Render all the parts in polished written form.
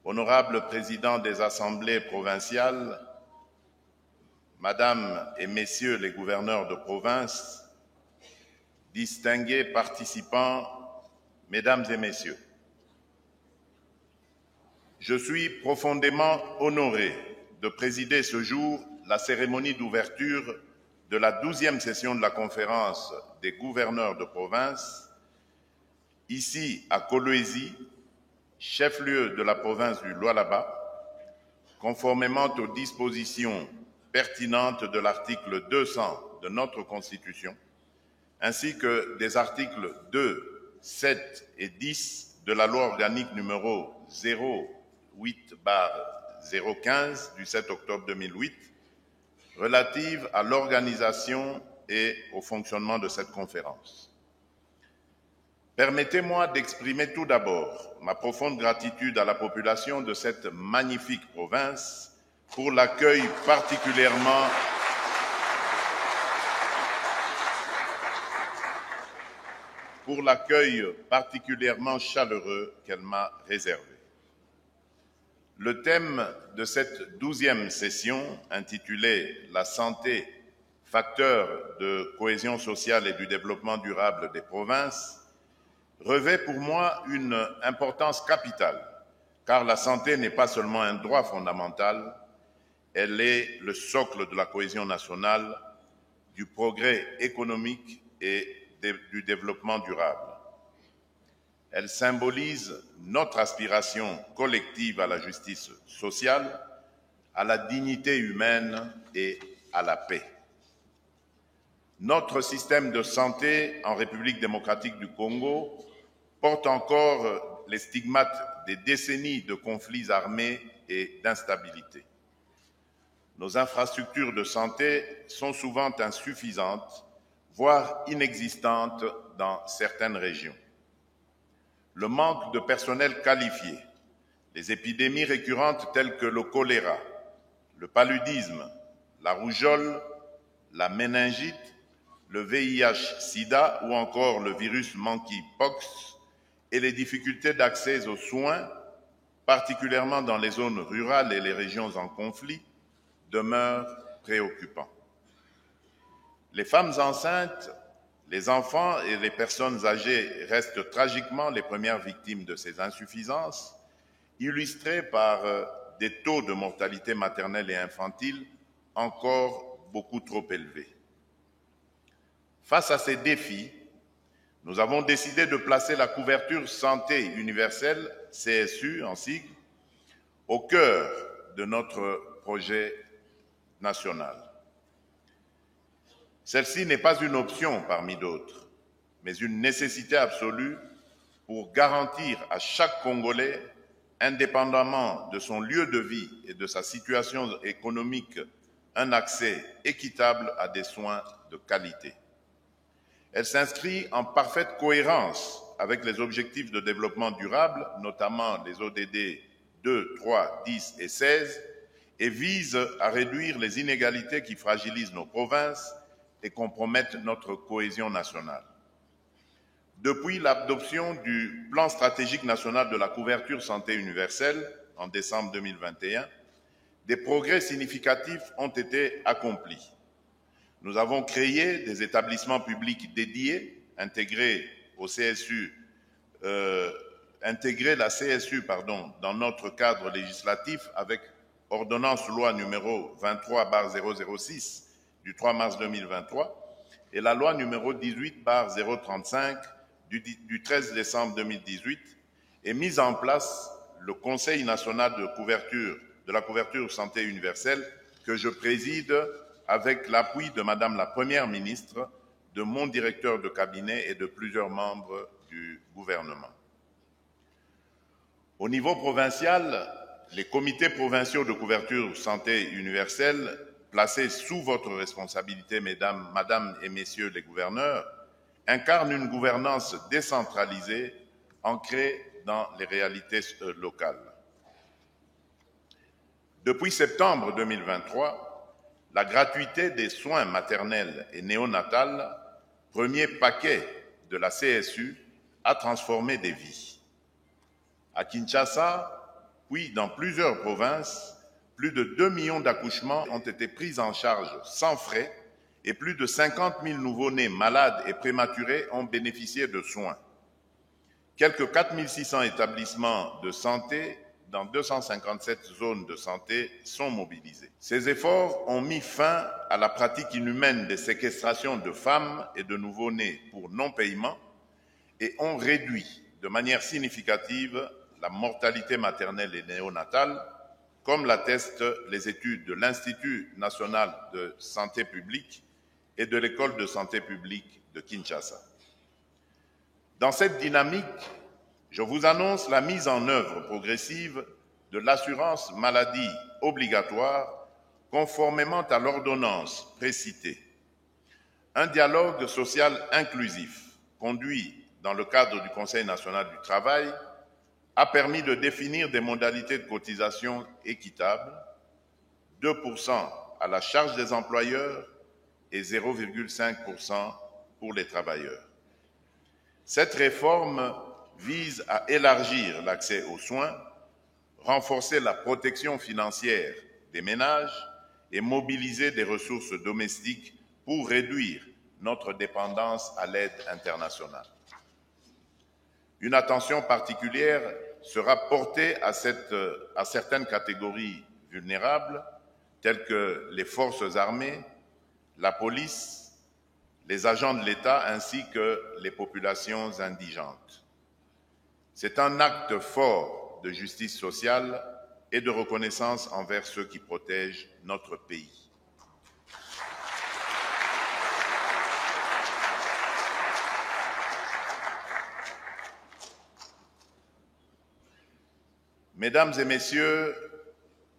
honorables présidents des assemblées provinciales, Madame et Messieurs les gouverneurs de province, distingués participants, Mesdames et Messieurs, je suis profondément honoré de présider ce jour la cérémonie d'ouverture de la 12e session de la conférence des gouverneurs de province, ici à Kolwezi, chef-lieu de la province du Lualaba, conformément aux dispositions pertinentes de l'article 200 de notre Constitution, ainsi que des articles 2, 7 et 10 de la loi organique numéro 08/015 du 7 octobre 2008, relative à l'organisation et au fonctionnement de cette conférence. Permettez-moi d'exprimer tout d'abord ma profonde gratitude à la population de cette magnifique province pour l'accueil particulièrement chaleureux qu'elle m'a réservé. Le thème de cette 12e session, intitulée « La santé, facteur de cohésion sociale et du développement durable des provinces », revêt pour moi une importance capitale, car la santé n'est pas seulement un droit fondamental, elle est le socle de la cohésion nationale, du progrès économique et du développement durable. Elle symbolise notre aspiration collective à la justice sociale, à la dignité humaine et à la paix. Notre système de santé en République démocratique du Congo porte encore les stigmates des décennies de conflits armés et d'instabilité. Nos infrastructures de santé sont souvent insuffisantes, voire inexistantes dans certaines régions. Le manque de personnel qualifié, les épidémies récurrentes telles que le choléra, le paludisme, la rougeole, la méningite, le VIH-Sida ou encore le virus monkeypox et les difficultés d'accès aux soins, particulièrement dans les zones rurales et les régions en conflit, demeurent préoccupants. Les femmes enceintes, les enfants et les personnes âgées restent tragiquement les premières victimes de ces insuffisances, illustrées par des taux de mortalité maternelle et infantile encore beaucoup trop élevés. Face à ces défis, nous avons décidé de placer la couverture santé universelle, CSU en sigle, au cœur de notre projet national. Celle-ci n'est pas une option parmi d'autres, mais une nécessité absolue pour garantir à chaque Congolais, indépendamment de son lieu de vie et de sa situation économique, un accès équitable à des soins de qualité. Elle s'inscrit en parfaite cohérence avec les objectifs de développement durable, notamment les ODD 2, 3, 10 et 16, et vise à réduire les inégalités qui fragilisent nos provinces et compromettent notre cohésion nationale. Depuis l'adoption du plan stratégique national de la couverture santé universelle en décembre 2021, des progrès significatifs ont été accomplis. Nous avons créé des établissements publics dédiés, intégré la CSU dans notre cadre législatif avec ordonnance loi numéro 23/006 du 3 mars 2023 et la loi numéro 18/035 du 13 décembre 2018 et mise en place le Conseil national de la couverture santé universelle que je préside avec l'appui de Madame la Première ministre, de mon directeur de cabinet et de plusieurs membres du gouvernement. Au niveau provincial, les comités provinciaux de couverture santé universelle, placés sous votre responsabilité, Madame et Messieurs les gouverneurs, incarnent une gouvernance décentralisée ancrée dans les réalités locales. Depuis septembre 2023, la gratuité des soins maternels et néonatals, premier paquet de la CSU, a transformé des vies. À Kinshasa, Puis, dans plusieurs provinces, plus de 2 millions d'accouchements ont été pris en charge sans frais et plus de 50 000 nouveau-nés malades et prématurés ont bénéficié de soins. Quelques 4 600 établissements de santé dans 257 zones de santé sont mobilisés. Ces efforts ont mis fin à la pratique inhumaine des séquestrations de femmes et de nouveau-nés pour non-paiement et ont réduit de manière significative la mortalité maternelle et néonatale, comme l'attestent les études de l'Institut national de santé publique et de l'École de santé publique de Kinshasa. Dans cette dynamique, je vous annonce la mise en œuvre progressive de l'assurance maladie obligatoire conformément à l'ordonnance précitée. Un dialogue social inclusif conduit dans le cadre du Conseil national du travail a permis de définir des modalités de cotisation équitables, 2% à la charge des employeurs et 0,5% pour les travailleurs. Cette réforme vise à élargir l'accès aux soins, renforcer la protection financière des ménages et mobiliser des ressources domestiques pour réduire notre dépendance à l'aide internationale. Une attention particulière sera portée à certaines catégories vulnérables, telles que les forces armées, la police, les agents de l'État ainsi que les populations indigentes. C'est un acte fort de justice sociale et de reconnaissance envers ceux qui protègent notre pays. Mesdames et messieurs,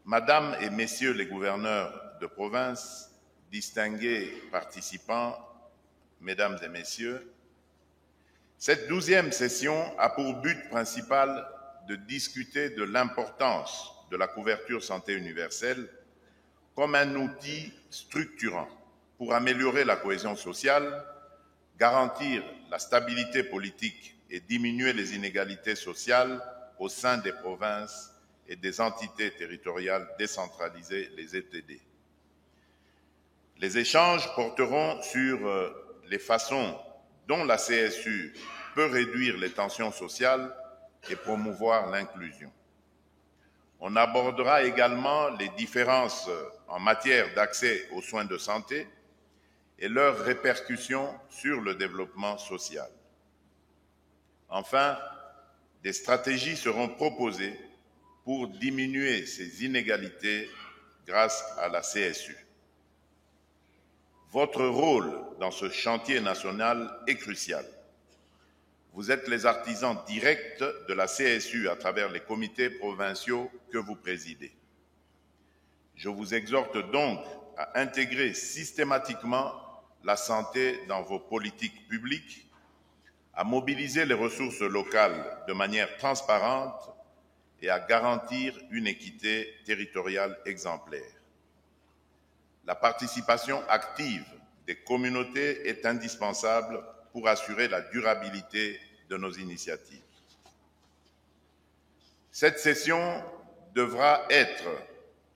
Madame et Messieurs les gouverneurs de province, distingués participants, Mesdames et Messieurs, cette 12e session a pour but principal de discuter de l'importance de la couverture santé universelle comme un outil structurant pour améliorer la cohésion sociale, garantir la stabilité politique et diminuer les inégalités sociales au sein des provinces et des entités territoriales décentralisées, les ETD. Les échanges porteront sur les façons dont la CSU peut réduire les tensions sociales et promouvoir l'inclusion. On abordera également les différences en matière d'accès aux soins de santé et leurs répercussions sur le développement social. Enfin, des stratégies seront proposées pour diminuer ces inégalités grâce à la CSU. Votre rôle dans ce chantier national est crucial. Vous êtes les artisans directs de la CSU à travers les comités provinciaux que vous présidez. Je vous exhorte donc à intégrer systématiquement la santé dans vos politiques publiques, à mobiliser les ressources locales de manière transparente et à garantir une équité territoriale exemplaire. La participation active des communautés est indispensable pour assurer la durabilité de nos initiatives. Cette session devra être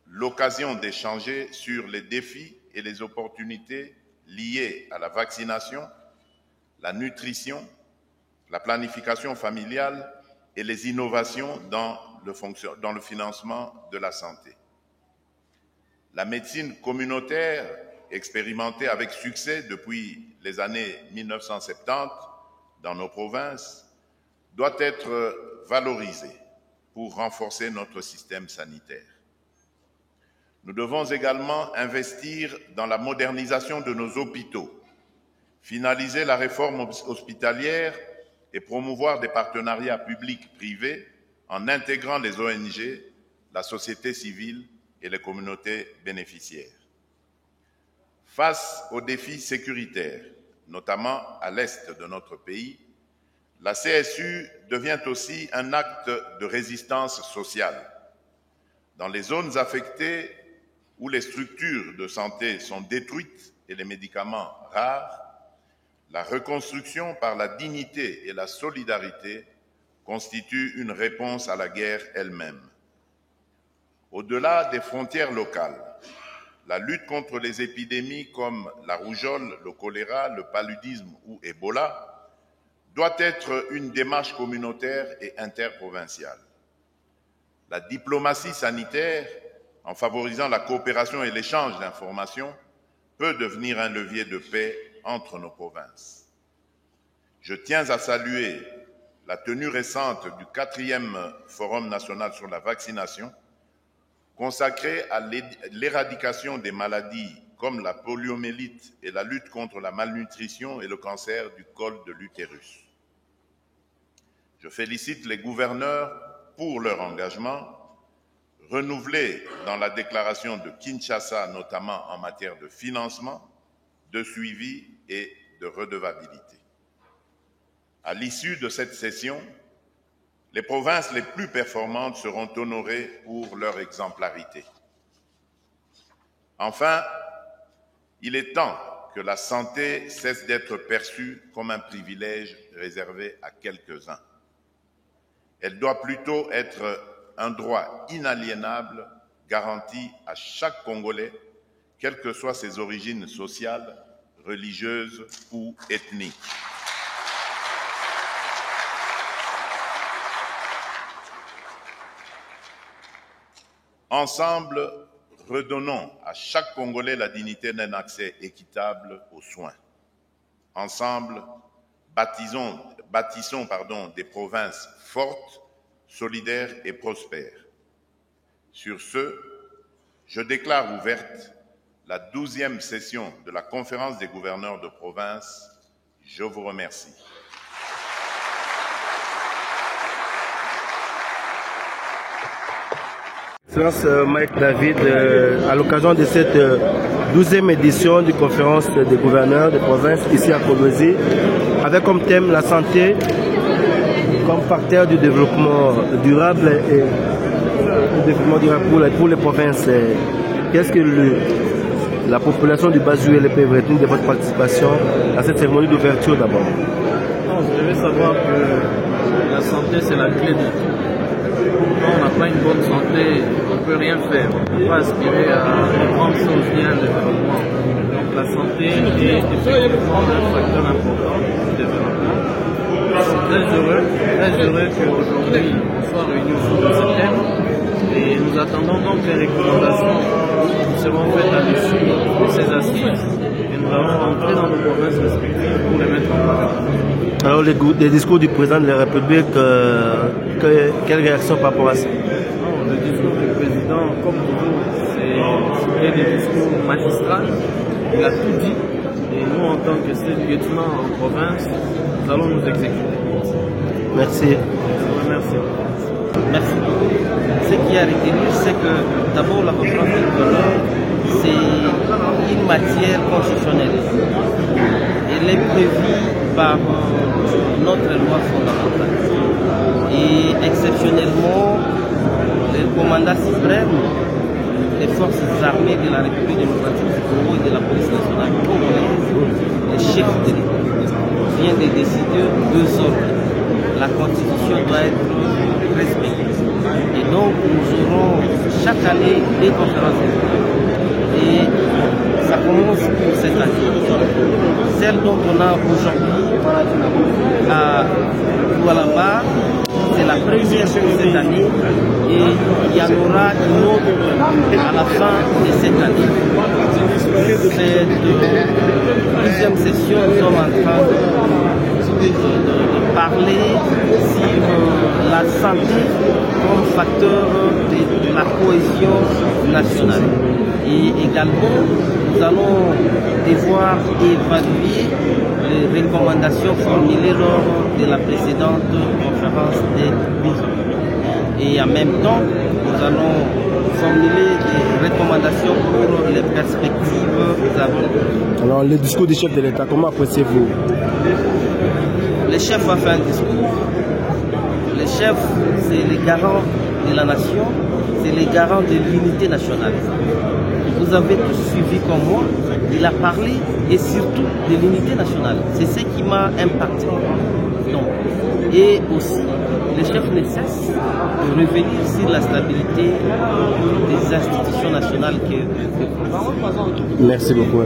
l'occasion d'échanger sur les défis et les opportunités liées à la vaccination, la nutrition, la planification familiale et les innovations dans le financement de la santé. La médecine communautaire, expérimentée avec succès depuis les années 1970 dans nos provinces, doit être valorisée pour renforcer notre système sanitaire. Nous devons également investir dans la modernisation de nos hôpitaux, finaliser la réforme hospitalière et promouvoir des partenariats publics-privés en intégrant les ONG, la société civile et les communautés bénéficiaires. Face aux défis sécuritaires, notamment à l'est de notre pays, la CSU devient aussi un acte de résistance sociale. Dans les zones affectées où les structures de santé sont détruites et les médicaments rares, la reconstruction par la dignité et la solidarité constitue une réponse à la guerre elle-même. Au-delà des frontières locales, la lutte contre les épidémies comme la rougeole, le choléra, le paludisme ou Ebola doit être une démarche communautaire et interprovinciale. La diplomatie sanitaire, en favorisant la coopération et l'échange d'informations, peut devenir un levier de paix entre nos provinces. Je tiens à saluer la tenue récente du 4e Forum national sur la vaccination, consacré à l'éradication des maladies comme la poliomyélite et la lutte contre la malnutrition et le cancer du col de l'utérus. Je félicite les gouverneurs pour leur engagement, renouvelé dans la déclaration de Kinshasa, notamment en matière de financement, de suivi et de redevabilité. À l'issue de cette session, les provinces les plus performantes seront honorées pour leur exemplarité. Enfin, il est temps que la santé cesse d'être perçue comme un privilège réservé à quelques-uns. Elle doit plutôt être un droit inaliénable garanti à chaque Congolais, quelles que soient ses origines sociales, religieuses ou ethniques. Ensemble, redonnons à chaque Congolais la dignité d'un accès équitable aux soins. Ensemble, bâtissons des provinces fortes, solidaires et prospères. Sur ce, je déclare ouverte la 12e session de la Conférence des gouverneurs de province. Je vous remercie. Excellence Mike David, à l'occasion de cette 12e édition du conférence des gouverneurs de province ici à Kolwezi, avec comme thème la santé comme facteur du développement durable et le développement durable pour les provinces. Qu'est-ce que la population du Bas-ULP peut retenir de votre participation à cette cérémonie d'ouverture d'abord? Vous devez savoir que la santé c'est la clé de tout. Quand on n'a pas une bonne santé, on ne peut rien faire. On ne peut pas aspirer à de grandes choses liées à le développement. Donc la santé est effectivement un facteur important du développement. Je suis très heureux qu'aujourd'hui on soit réunis autour de ce thème et nous attendons donc les recommandations qui seront faites à l'issue de ces assises et nous allons rentrer dans nos provinces respectives pour les mettre en place. Alors les discours du président de la République, quelle réaction par rapport à ça? Le discours du président, comme toujours, c'est des discours magistraux. Il a tout dit. Et nous, en tant que lieutenant en province, nous allons nous exécuter. Merci. Merci. Merci. Ce qui a retenu, c'est que d'abord la conférence des gouverneurs, c'est une matière constitutionnelle. Elle est prévue par notre loi fondamentale. Et exceptionnellement, le commandant suprême des forces armées de la République démocratique du Congo et de la police nationale congolaise, le chef de l'État, vient de décider 2 ordres. La constitution doit être respectée. Et donc, nous aurons chaque année des conférences. Et ça commence pour cette année. Celle dont on a aujourd'hui à Doualaba, c'est la première pour cette année et il y en aura une autre à la fin de cette année. Cette 12e session, nous sommes en train de parler sur la santé comme facteur de la cohésion nationale. Et également, nous allons devoir évaluer les recommandations formulées lors de la précédente conférence des gouverneurs. Et en même temps, nous allons formuler des recommandations pour les perspectives à venir. Alors, le discours du chef de l'État, comment appréciez-vous? Le chef a fait un discours. Le chef, c'est le garant de la nation, c'est le garant de l'unité nationale. Vous avez tous suivi comme moi, il a parlé et surtout de l'unité nationale. C'est ce qui m'a impacté. Donc, et aussi, les chefs ne cessent de revenir sur la stabilité des institutions nationales que Merci beaucoup.